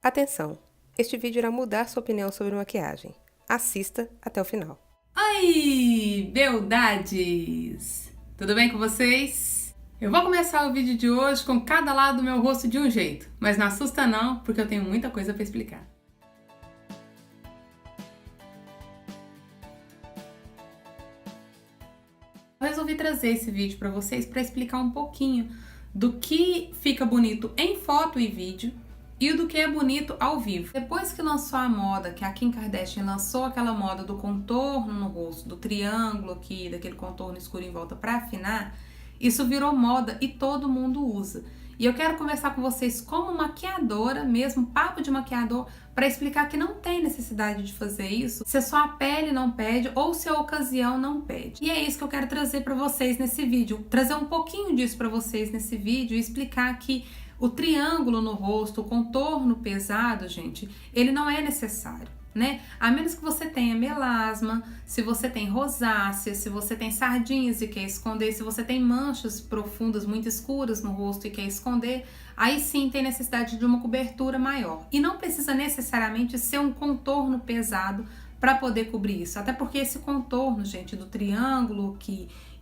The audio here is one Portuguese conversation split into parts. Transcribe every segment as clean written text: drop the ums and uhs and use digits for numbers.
Atenção! Este vídeo irá mudar sua opinião sobre maquiagem. Assista até o final. Oi, beldades! Tudo bem com vocês? Eu vou começar o vídeo de hoje com cada lado do meu rosto de um jeito, mas não assusta não, porque eu tenho muita coisa para explicar. Eu resolvi trazer esse vídeo para vocês para explicar um pouquinho do que fica bonito em foto e vídeo e do que é bonito ao vivo. Depois que lançou a moda, que a Kim Kardashian lançou aquela moda do contorno no rosto, do triângulo aqui, daquele contorno escuro em volta para afinar, isso virou moda e todo mundo usa. E eu quero conversar com vocês como maquiadora, mesmo papo de maquiador, para explicar que não tem necessidade de fazer isso se a sua pele não pede ou se a ocasião não pede. E é isso que eu quero trazer para vocês nesse vídeo, trazer um pouquinho disso para vocês nesse vídeo e explicar que o triângulo no rosto, o contorno pesado, gente, ele não é necessário, né? A menos que você tenha melasma, se você tem rosácea, se você tem sardinhas e quer esconder, se você tem manchas profundas muito escuras no rosto e quer esconder, aí sim tem necessidade de uma cobertura maior. E não precisa necessariamente ser um contorno pesado para poder cobrir isso. Até porque esse contorno, gente, do triângulo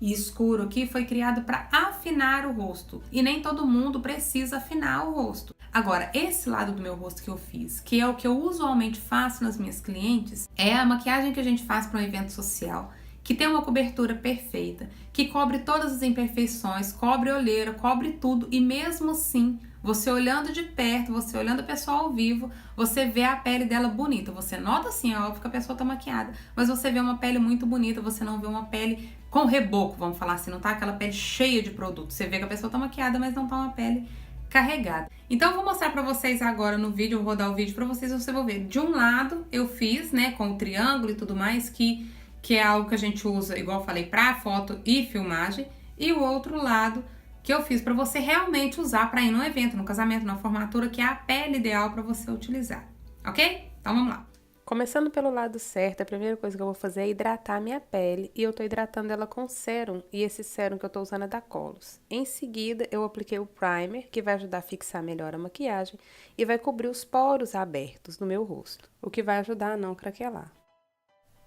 e escuro aqui foi criado para afinar o rosto. E nem todo mundo precisa afinar o rosto. Agora, esse lado do meu rosto que eu fiz, que é o que eu usualmente faço nas minhas clientes, é a maquiagem que a gente faz para um evento social, que tem uma cobertura perfeita, que cobre todas as imperfeições, cobre olheira, cobre tudo, e mesmo assim, você olhando de perto, você olhando a pessoa ao vivo, você vê a pele dela bonita. Você nota assim, é óbvio que a pessoa tá maquiada, mas você vê uma pele muito bonita, você não vê uma pele com reboco, vamos falar assim, não tá aquela pele cheia de produto. Você vê que a pessoa tá maquiada, mas não tá uma pele carregada. Então eu vou mostrar pra vocês agora no vídeo, eu vou rodar o vídeo pra vocês, você vai ver. De um lado eu fiz, né, com o triângulo e tudo mais, que é algo que a gente usa, igual eu falei, pra foto e filmagem. E o outro lado que eu fiz pra você realmente usar pra ir num evento, num casamento, numa formatura, que é a pele ideal pra você utilizar, ok? Então vamos lá. Começando pelo lado certo, a primeira coisa que eu vou fazer é hidratar a minha pele. E eu tô hidratando ela com sérum, e esse sérum que eu tô usando é da Colors. Em seguida, eu apliquei o primer, que vai ajudar a fixar melhor a maquiagem e vai cobrir os poros abertos no meu rosto, o que vai ajudar a não craquelar.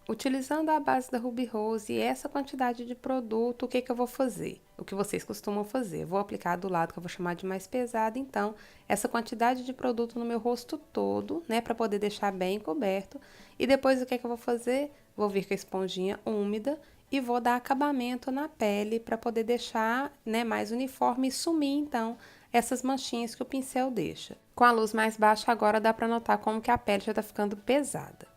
Utilizando a base da Ruby Rose e essa quantidade de produto, o que eu vou fazer? O que vocês costumam fazer? Vou aplicar do lado que eu vou chamar de mais pesado, então, essa quantidade de produto no meu rosto todo, né, para poder deixar bem coberto. E depois o que eu vou fazer? Vou vir com a esponjinha úmida e vou dar acabamento na pele para poder deixar, né, mais uniforme e sumir, então, essas manchinhas que o pincel deixa. Com a luz mais baixa agora dá para notar como que a pele já está ficando pesada.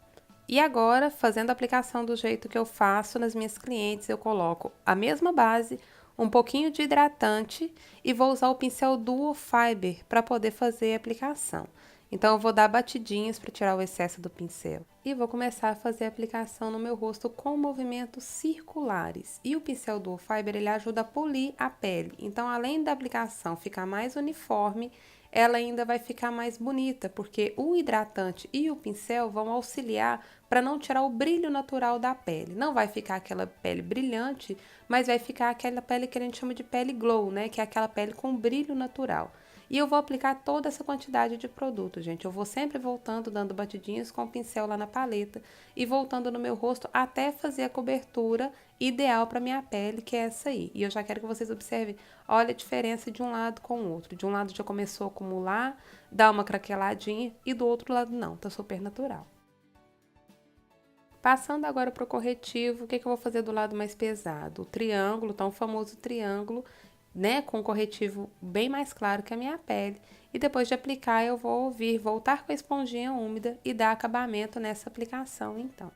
E agora, fazendo a aplicação do jeito que eu faço nas minhas clientes, eu coloco a mesma base, um pouquinho de hidratante e vou usar o pincel Duo Fiber para poder fazer a aplicação. Então, eu vou dar batidinhas para tirar o excesso do pincel. E vou começar a fazer a aplicação no meu rosto com movimentos circulares. E o pincel Duo Fiber, ele ajuda a polir a pele. Então, além da aplicação ficar mais uniforme, ela ainda vai ficar mais bonita, porque o hidratante e o pincel vão auxiliar para não tirar o brilho natural da pele. Não vai ficar aquela pele brilhante, mas vai ficar aquela pele que a gente chama de pele glow, né? Que é aquela pele com brilho natural. E eu vou aplicar toda essa quantidade de produto, gente. Eu vou sempre voltando, dando batidinhas com o pincel lá na paleta e voltando no meu rosto até fazer a cobertura ideal para minha pele, que é essa aí. E eu já quero que vocês observem, olha a diferença de um lado com o outro. De um lado já começou a acumular, dá uma craqueladinha e do outro lado não, tá super natural. Passando agora para o corretivo, o que eu vou fazer do lado mais pesado? O triângulo, tão famoso triângulo, né, com corretivo bem mais claro que a minha pele. E depois de aplicar, eu vou voltar com a esponjinha úmida e dar acabamento nessa aplicação, então.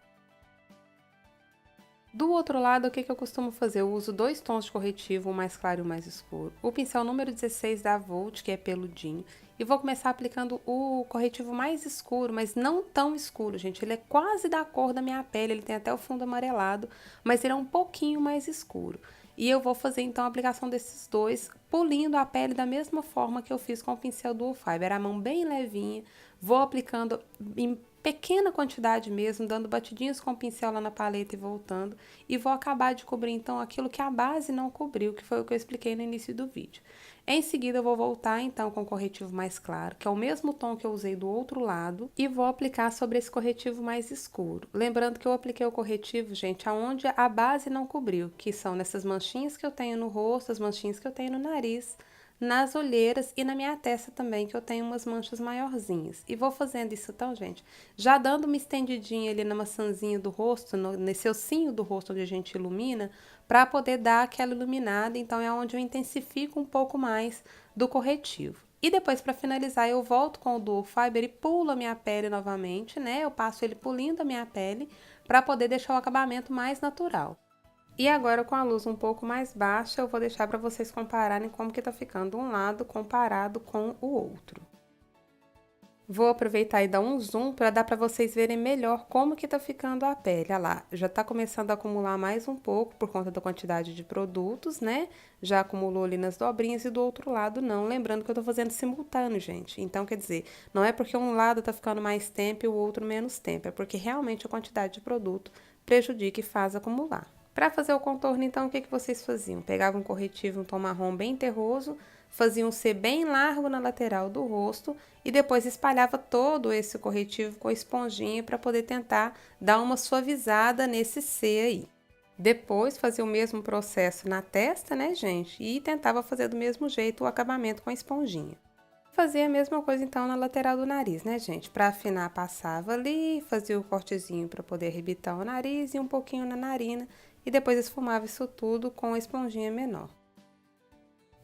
Do outro lado, o que eu costumo fazer? Eu uso dois tons de corretivo, o mais claro e o mais escuro. O pincel número 16 da Volt, que é peludinho. E vou começar aplicando o corretivo mais escuro, mas não tão escuro, gente. Ele é quase da cor da minha pele, ele tem até o fundo amarelado, mas ele é um pouquinho mais escuro. E eu vou fazer, então, a aplicação desses dois, polindo a pele da mesma forma que eu fiz com o pincel Duo Fiber. A mão bem levinha, vou aplicando em pequena quantidade mesmo, dando batidinhos com o pincel lá na paleta e voltando. E vou acabar de cobrir, então, aquilo que a base não cobriu, que foi o que eu expliquei no início do vídeo. Em seguida, eu vou voltar então com o corretivo mais claro, que é o mesmo tom que eu usei do outro lado, e vou aplicar sobre esse corretivo mais escuro. Lembrando que eu apliquei o corretivo, gente, aonde a base não cobriu, que são nessas manchinhas que eu tenho no rosto, as manchinhas que eu tenho no nariz, nas olheiras e na minha testa também, que eu tenho umas manchas maiorzinhas. E vou fazendo isso então, gente, já dando uma estendidinha ali na maçãzinha do rosto, nesse ossinho do rosto onde a gente ilumina, para poder dar aquela iluminada. Então, é onde eu intensifico um pouco mais do corretivo. E depois, para finalizar, eu volto com o Duo Fiber e pulo a minha pele novamente, né? Eu passo ele pulindo a minha pele para poder deixar o acabamento mais natural. E agora, com a luz um pouco mais baixa, eu vou deixar para vocês compararem como que tá ficando um lado comparado com o outro. Vou aproveitar e dar um zoom para dar para vocês verem melhor como que tá ficando a pele. Olha lá, já tá começando a acumular mais um pouco por conta da quantidade de produtos, né? Já acumulou ali nas dobrinhas e do outro lado não. Lembrando que eu tô fazendo simultâneo, gente. Então, quer dizer, não é porque um lado tá ficando mais tempo e o outro menos tempo. É porque realmente a quantidade de produto prejudica e faz acumular. Para fazer o contorno, então, o que vocês faziam? Pegavam um corretivo, um tom marrom bem terroso, faziam um C bem largo na lateral do rosto e depois espalhava todo esse corretivo com esponjinha para poder tentar dar uma suavizada nesse C aí. Depois fazia o mesmo processo na testa, né, gente? E tentava fazer do mesmo jeito o acabamento com a esponjinha. Fazia a mesma coisa então na lateral do nariz, né, gente? Para afinar, passava ali, fazia o cortezinho para poder arrebitar o nariz e um pouquinho na narina e depois esfumava isso tudo com a esponjinha menor.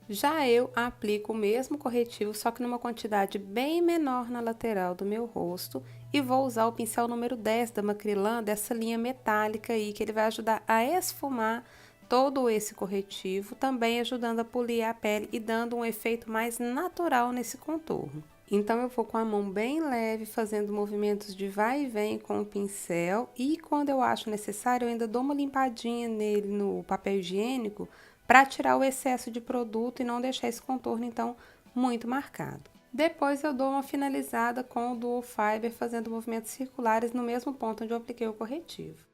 Já eu aplico o mesmo corretivo, só que numa quantidade bem menor na lateral do meu rosto e vou usar o pincel número 10 da Macrylan, dessa linha metálica aí, que ele vai ajudar a esfumar todo esse corretivo, também ajudando a polir a pele e dando um efeito mais natural nesse contorno. Então, eu vou com a mão bem leve, fazendo movimentos de vai e vem com o pincel e quando eu acho necessário, eu ainda dou uma limpadinha nele no papel higiênico para tirar o excesso de produto e não deixar esse contorno, então, muito marcado. Depois, eu dou uma finalizada com o Duo Fiber, fazendo movimentos circulares no mesmo ponto onde eu apliquei o corretivo.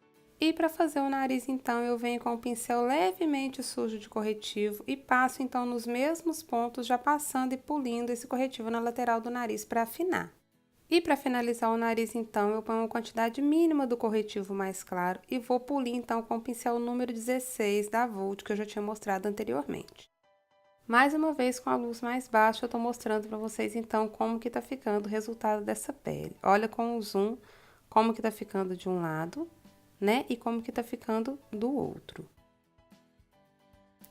E para fazer o nariz, então, eu venho com o pincel levemente sujo de corretivo e passo, então, nos mesmos pontos, já passando e pulindo esse corretivo na lateral do nariz para afinar. E para finalizar o nariz, então, eu ponho uma quantidade mínima do corretivo mais claro e vou polir, então, com o pincel número 16 da Vult, que eu já tinha mostrado anteriormente. Mais uma vez, com a luz mais baixa, eu tô mostrando para vocês, então, como que tá ficando o resultado dessa pele. Olha com o zoom como que tá ficando de um lado, né? E como que tá ficando do outro.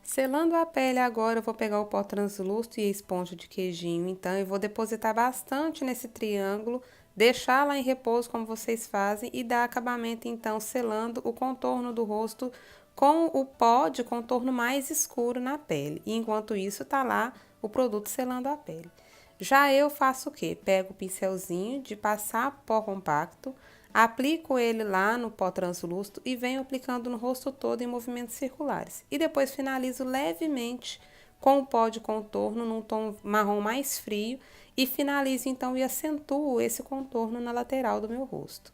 Selando a pele agora, eu vou pegar o pó translúcido e a esponja de queijinho, então, eu vou depositar bastante nesse triângulo, deixar lá em repouso como vocês fazem e dar acabamento, então, selando o contorno do rosto com o pó de contorno mais escuro na pele. E enquanto isso, tá lá o produto selando a pele. Já eu faço o quê? Pego o pincelzinho de passar pó compacto, aplico ele lá no pó translúcido e venho aplicando no rosto todo em movimentos circulares. E depois finalizo levemente com o pó de contorno num tom marrom mais frio e finalizo então e acentuo esse contorno na lateral do meu rosto.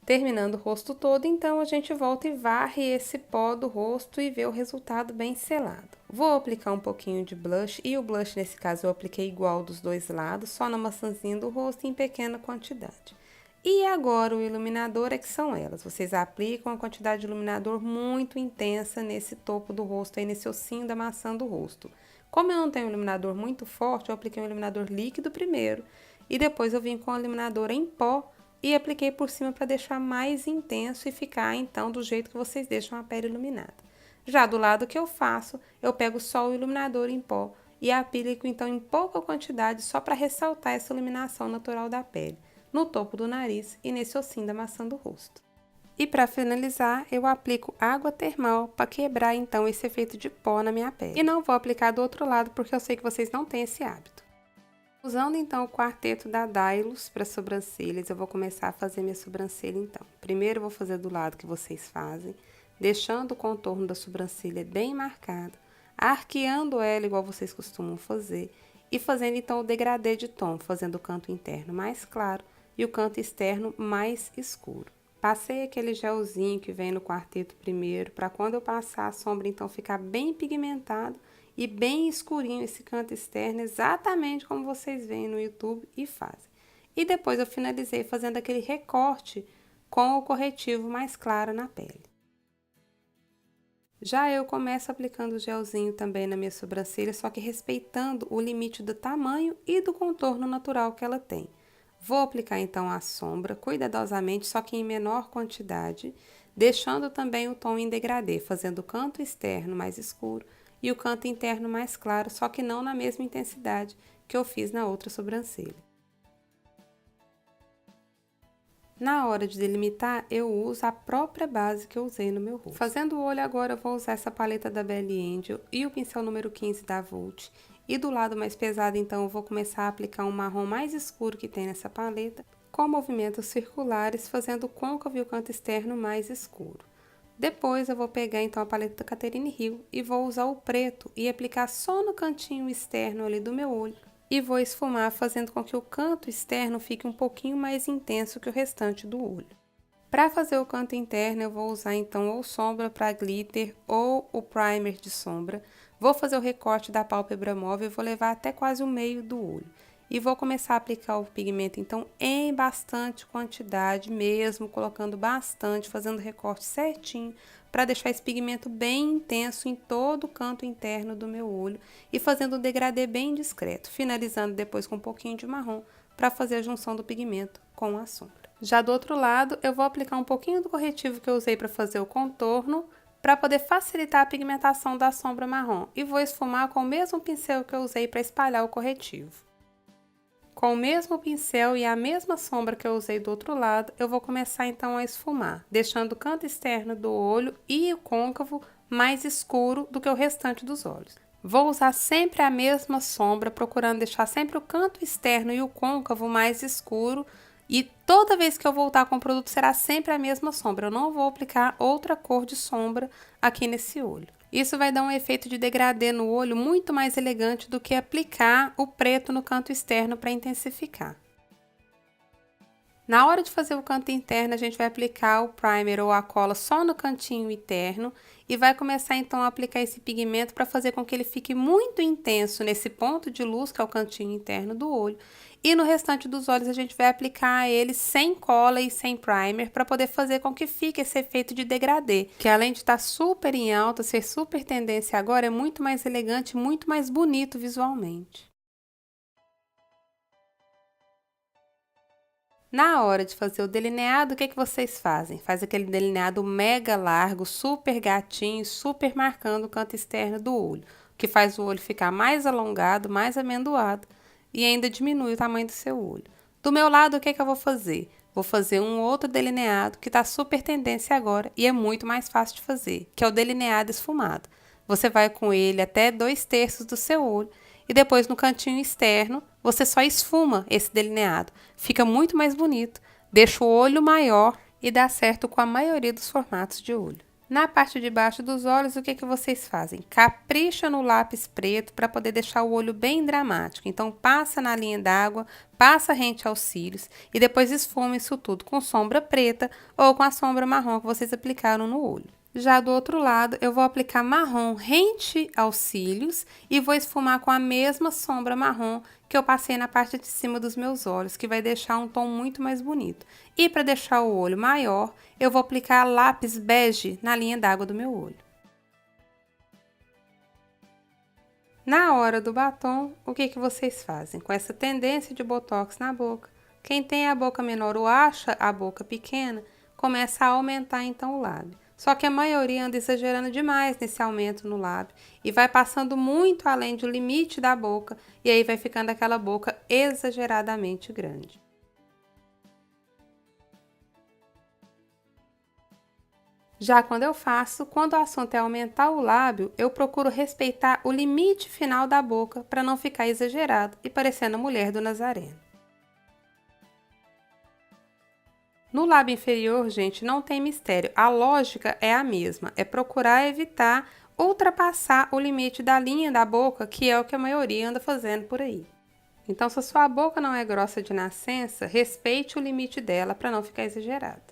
Terminando o rosto todo, então, a gente volta e varre esse pó do rosto e vê o resultado bem selado. Vou aplicar um pouquinho de blush, e o blush, nesse caso, eu apliquei igual dos dois lados, só na maçãzinha do rosto em pequena quantidade. E agora o iluminador é que são elas. Vocês aplicam uma quantidade de iluminador muito intensa nesse topo do rosto, aí nesse ossinho da maçã do rosto. Como eu não tenho um iluminador muito forte, eu apliquei um iluminador líquido primeiro, e depois eu vim com o iluminador em pó, e apliquei por cima para deixar mais intenso e ficar, então, do jeito que vocês deixam a pele iluminada. Já do lado que eu faço, eu pego só o iluminador em pó e aplico, então, em pouca quantidade, só para ressaltar essa iluminação natural da pele, no topo do nariz e nesse ossinho da maçã do rosto. E para finalizar, eu aplico água termal para quebrar, então, esse efeito de pó na minha pele. E não vou aplicar do outro lado, porque eu sei que vocês não têm esse hábito. Usando, então, o quarteto da Dylos para sobrancelhas, eu vou começar a fazer minha sobrancelha, então. Primeiro, eu vou fazer do lado que vocês fazem, deixando o contorno da sobrancelha bem marcado, arqueando ela igual vocês costumam fazer, e fazendo, então, o degradê de tom, fazendo o canto interno mais claro e o canto externo mais escuro. Passei aquele gelzinho que vem no quarteto primeiro, para quando eu passar a sombra, então, ficar bem pigmentado e bem escurinho esse canto externo, exatamente como vocês veem no YouTube e fazem. E depois eu finalizei fazendo aquele recorte com o corretivo mais claro na pele. Já eu começo aplicando o gelzinho também na minha sobrancelha, só que respeitando o limite do tamanho e do contorno natural que ela tem. Vou aplicar então a sombra cuidadosamente, só que em menor quantidade, deixando também o tom em degradê, fazendo o canto externo mais escuro e o canto interno mais claro, só que não na mesma intensidade que eu fiz na outra sobrancelha. Na hora de delimitar, eu uso a própria base que eu usei no meu rosto. Fazendo o olho agora, eu vou usar essa paleta da Belly Angel e o pincel número 15 da Vult. E do lado mais pesado, então, eu vou começar a aplicar um marrom mais escuro que tem nessa paleta, com movimentos circulares, fazendo o côncavo e o canto externo mais escuro. Depois, eu vou pegar, então, a paleta da Catherine Hill e vou usar o preto e aplicar só no cantinho externo ali do meu olho. E vou esfumar, fazendo com que o canto externo fique um pouquinho mais intenso que o restante do olho. Para fazer o canto interno, eu vou usar então ou sombra para glitter ou o primer de sombra. Vou fazer o recorte da pálpebra móvel e vou levar até quase o meio do olho. E vou começar a aplicar o pigmento então em bastante quantidade mesmo, colocando bastante, fazendo o recorte certinho, para deixar esse pigmento bem intenso em todo o canto interno do meu olho e fazendo um degradê bem discreto, finalizando depois com um pouquinho de marrom para fazer a junção do pigmento com a sombra. Já do outro lado, eu vou aplicar um pouquinho do corretivo que eu usei para fazer o contorno, para poder facilitar a pigmentação da sombra marrom, e vou esfumar com o mesmo pincel que eu usei para espalhar o corretivo. Com o mesmo pincel e a mesma sombra que eu usei do outro lado, eu vou começar então a esfumar, deixando o canto externo do olho e o côncavo mais escuro do que o restante dos olhos. Vou usar sempre a mesma sombra, procurando deixar sempre o canto externo e o côncavo mais escuro, e toda vez que eu voltar com o produto será sempre a mesma sombra, eu não vou aplicar outra cor de sombra aqui nesse olho. Isso vai dar um efeito de degradê no olho muito mais elegante do que aplicar o preto no canto externo para intensificar. Na hora de fazer o canto interno, a gente vai aplicar o primer ou a cola só no cantinho interno e vai começar então a aplicar esse pigmento para fazer com que ele fique muito intenso nesse ponto de luz, que é o cantinho interno do olho. E no restante dos olhos a gente vai aplicar ele sem cola e sem primer para poder fazer com que fique esse efeito de degradê, que além de estar super em alta, ser super tendência agora, é muito mais elegante, muito mais bonito visualmente. Na hora de fazer o delineado, o que vocês fazem? Faz aquele delineado mega largo, super gatinho, super marcando o canto externo do olho, que faz o olho ficar mais alongado, mais amendoado e ainda diminui o tamanho do seu olho. Do meu lado, o que eu vou fazer? Vou fazer um outro delineado que está super tendência agora e é muito mais fácil de fazer, que é o delineado esfumado. Você vai com ele até 2/3 do seu olho e depois no cantinho externo você só esfuma esse delineado. Fica muito mais bonito, deixa o olho maior e dá certo com a maioria dos formatos de olho. Na parte de baixo dos olhos, o que vocês fazem? Capricha no lápis preto para poder deixar o olho bem dramático. Então, passa na linha d'água, passa rente aos cílios e depois esfuma isso tudo com sombra preta ou com a sombra marrom que vocês aplicaram no olho. Já do outro lado, eu vou aplicar marrom rente aos cílios e vou esfumar com a mesma sombra marrom que eu passei na parte de cima dos meus olhos, que vai deixar um tom muito mais bonito. E para deixar o olho maior, eu vou aplicar lápis bege na linha d'água do meu olho. Na hora do batom, o que vocês fazem? Com essa tendência de botox na boca, quem tem a boca menor ou acha a boca pequena, começa a aumentar então o lábio. Só que a maioria anda exagerando demais nesse aumento no lábio e vai passando muito além do limite da boca e aí vai ficando aquela boca exageradamente grande. Já quando o assunto é aumentar o lábio, eu procuro respeitar o limite final da boca para não ficar exagerado e parecendo a mulher do Nazareno. No lábio inferior, gente, não tem mistério. A lógica é a mesma, é procurar evitar ultrapassar o limite da linha da boca, que é o que a maioria anda fazendo por aí. Então, se a sua boca não é grossa de nascença, respeite o limite dela para não ficar exagerada.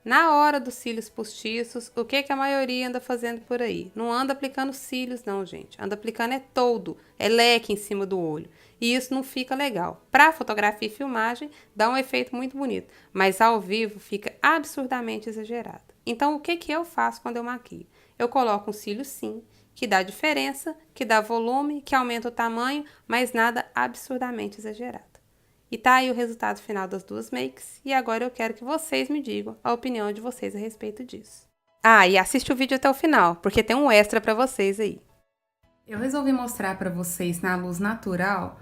Na hora dos cílios postiços, o que a maioria anda fazendo por aí? Não anda aplicando cílios não, gente. Anda aplicando todo, leque em cima do olho. E isso não fica legal. Para fotografia e filmagem, dá um efeito muito bonito. Mas ao vivo fica absurdamente exagerado. Então, o que eu faço quando eu maquio? Eu coloco um cílio sim, que dá diferença, que dá volume, que aumenta o tamanho, mas nada absurdamente exagerado. E tá aí o resultado final das duas makes, e agora eu quero que vocês me digam a opinião de vocês a respeito disso. Ah, e assiste o vídeo até o final, porque tem um extra pra vocês aí. Eu resolvi mostrar pra vocês na luz natural,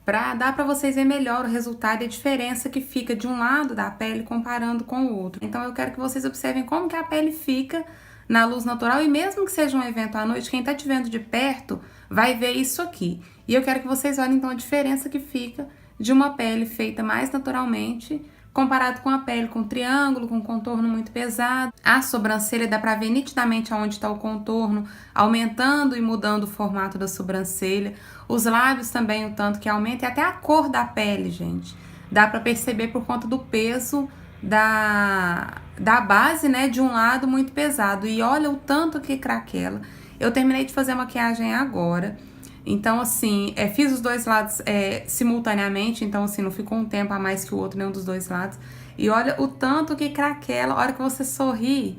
pra dar pra vocês ver melhor o resultado e a diferença que fica de um lado da pele comparando com o outro. Então eu quero que vocês observem como que a pele fica na luz natural, e mesmo que seja um evento à noite, quem tá te vendo de perto vai ver isso aqui. E eu quero que vocês olhem então a diferença que fica de uma pele feita mais naturalmente, comparado com a pele com triângulo, com contorno muito pesado. A sobrancelha dá pra ver nitidamente aonde está o contorno, aumentando e mudando o formato da sobrancelha. Os lábios também, o tanto que aumenta, e até a cor da pele, gente. Dá pra perceber por conta do peso da base, né, de um lado muito pesado. E olha o tanto que craquela. Eu terminei de fazer a maquiagem agora. Então, assim, fiz os dois lados simultaneamente, então, assim, não ficou um tempo a mais que o outro, nenhum dos dois lados. E olha o tanto que craquela, a hora que você sorri,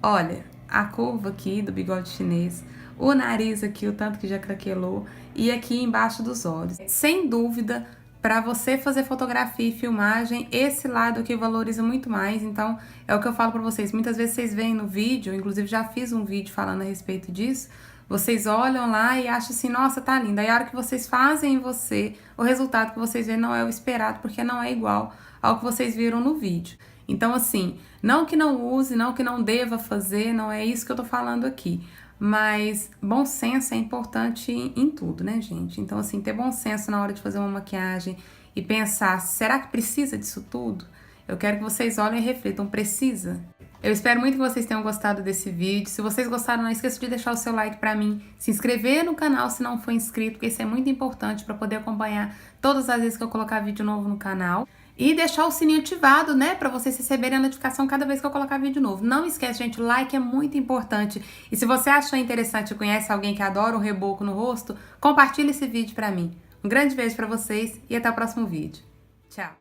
olha, a curva aqui do bigode chinês, o nariz aqui, o tanto que já craquelou, e aqui embaixo dos olhos. Sem dúvida, para você fazer fotografia e filmagem, esse lado aqui valoriza muito mais. Então, é o que eu falo para vocês. Muitas vezes vocês veem no vídeo, inclusive já fiz um vídeo falando a respeito disso, vocês olham lá e acham assim, nossa, tá lindo. Aí a hora que vocês fazem em você, o resultado que vocês veem não é o esperado, porque não é igual ao que vocês viram no vídeo. Então, assim, não que não use, não que não deva fazer, não é isso que eu tô falando aqui. Mas bom senso é importante em tudo, né, gente? Então, assim, ter bom senso na hora de fazer uma maquiagem e pensar, será que precisa disso tudo? Eu quero que vocês olhem e reflitam, precisa? Eu espero muito que vocês tenham gostado desse vídeo. Se vocês gostaram, não esqueça de deixar o seu like pra mim, se inscrever no canal se não for inscrito, porque isso é muito importante para poder acompanhar todas as vezes que eu colocar vídeo novo no canal. E deixar o sininho ativado, né, para vocês receberem a notificação cada vez que eu colocar vídeo novo. Não esquece, gente, o like é muito importante. E se você achou interessante e conhece alguém que adora um reboco no rosto, compartilhe esse vídeo pra mim. Um grande beijo pra vocês e até o próximo vídeo. Tchau!